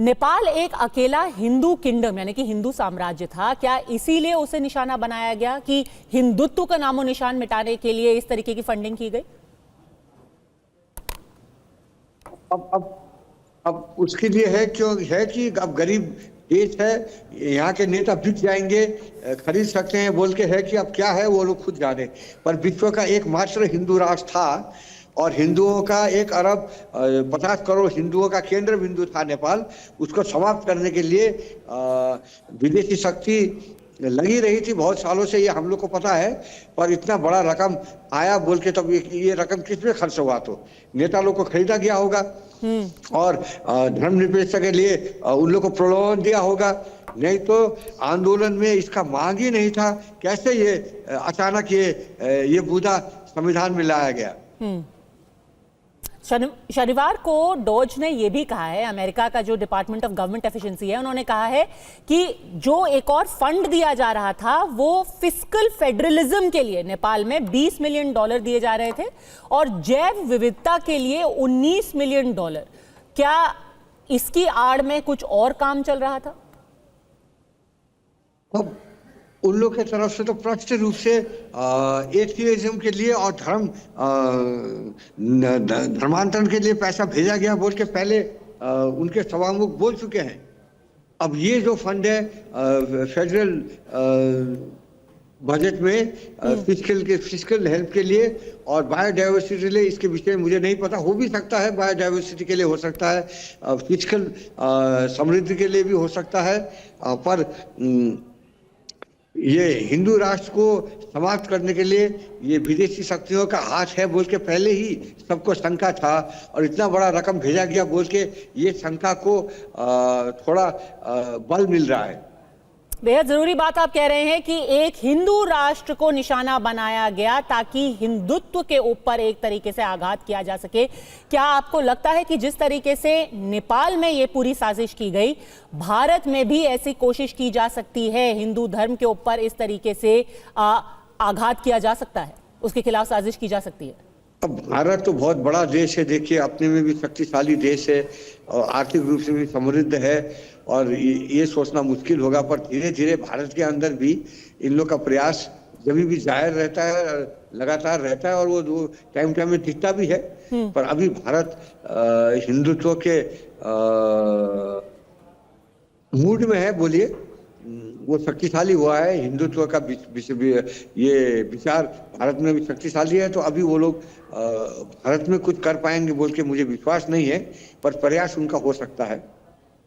नेपाल एक अकेला हिंदू किंगडम यानी कि हिंदू साम्राज्य था, क्या इसीलिए उसे निशाना बनाया गया कि हिंदुत्व का नामो निशान मिटाने के लिए इस तरीके की फंडिंग की गई? अब उसके लिए है क्यों है कि अब गरीब देश है, यहाँ के नेता बिक जाएंगे, खरीद सकते हैं बोल के है कि अब क्या है वो लोग खुद जाने। पर विश्व का एकमात्र हिंदू राष्ट्र था और हिंदुओं का 1 अरब 50 करोड़ हिंदुओं का केंद्र बिंदु था नेपाल। उसको समाप्त करने के लिए विदेशी शक्ति लगी रही थी बहुत सालों से, ये हम लोग को पता है। पर इतना बड़ा रकम आया बोल के तब ये रकम किस में खर्च हुआ? तो नेता लोग को खरीदा गया होगा और धर्मनिरपेक्षता के लिए उन लोग को प्रलोभन दिया होगा, नहीं तो आंदोलन में इसका मांग ही नहीं था। कैसे ये अचानक ये मुद्दा संविधान में लाया गया? शनिवार को डॉज ने यह भी कहा है, अमेरिका का जो डिपार्टमेंट ऑफ गवर्नमेंट एफिशिएंसी है, उन्होंने कहा है कि जो एक और फंड दिया जा रहा था वो फिस्कल फेडरलिज्म के लिए नेपाल में $20 मिलियन दिए जा रहे थे और जैव विविधता के लिए $19 मिलियन। क्या इसकी आड़ में कुछ और काम चल रहा था? उन लोग की तरफ से तो प्रत्यक्ष रूप से एथियज्म के लिए और धर्मांतरण के लिए पैसा भेजा गया बोल के पहले उनके सभामुख बोल चुके हैं। अब ये जो फंड है फेडरल बजट में फिस्कल हेल्प के लिए और बायोडाइवर्सिटी लिए, इसके विषय में मुझे नहीं पता। हो भी सकता है बायोडाइवर्सिटी के लिए, हो सकता है फिस्कल समृद्धि के लिए भी हो सकता है। पर ये हिंदू राष्ट्र को समाप्त करने के लिए ये विदेशी शक्तियों का हाथ है बोल के पहले ही सबको शंका था और इतना बड़ा रकम भेजा गया बोल के ये शंका को थोड़ा बल मिल रहा है। बेहद जरूरी बात आप कह रहे हैं कि एक हिंदू राष्ट्र को निशाना बनाया गया ताकि हिंदुत्व के ऊपर एक तरीके से आघात किया जा सके। क्या आपको लगता है कि जिस तरीके से नेपाल में ये पूरी साजिश की गई, भारत में भी ऐसी कोशिश की जा सकती है, हिंदू धर्म के ऊपर इस तरीके से आघात किया जा सकता है, उसके खिलाफ साजिश की जा सकती है? अब भारत तो बहुत बड़ा देश है, देखिए अपने में भी शक्तिशाली देश है और आर्थिक रूप से भी समृद्ध है और ये सोचना मुश्किल होगा। पर धीरे धीरे भारत के अंदर भी इन लोग का प्रयास जब भी जाहिर रहता है, लगातार रहता है और वो टाइम टाइम में दिखता भी है। पर अभी भारत हिंदुत्व के मूड में है, बोलिए, वो शक्तिशाली हुआ है। हिंदुत्व का ये विचार भारत में भी शक्तिशाली है, तो अभी वो लोग भारत में कुछ कर पाएंगे बोल के मुझे विश्वास नहीं है, पर प्रयास उनका हो सकता है।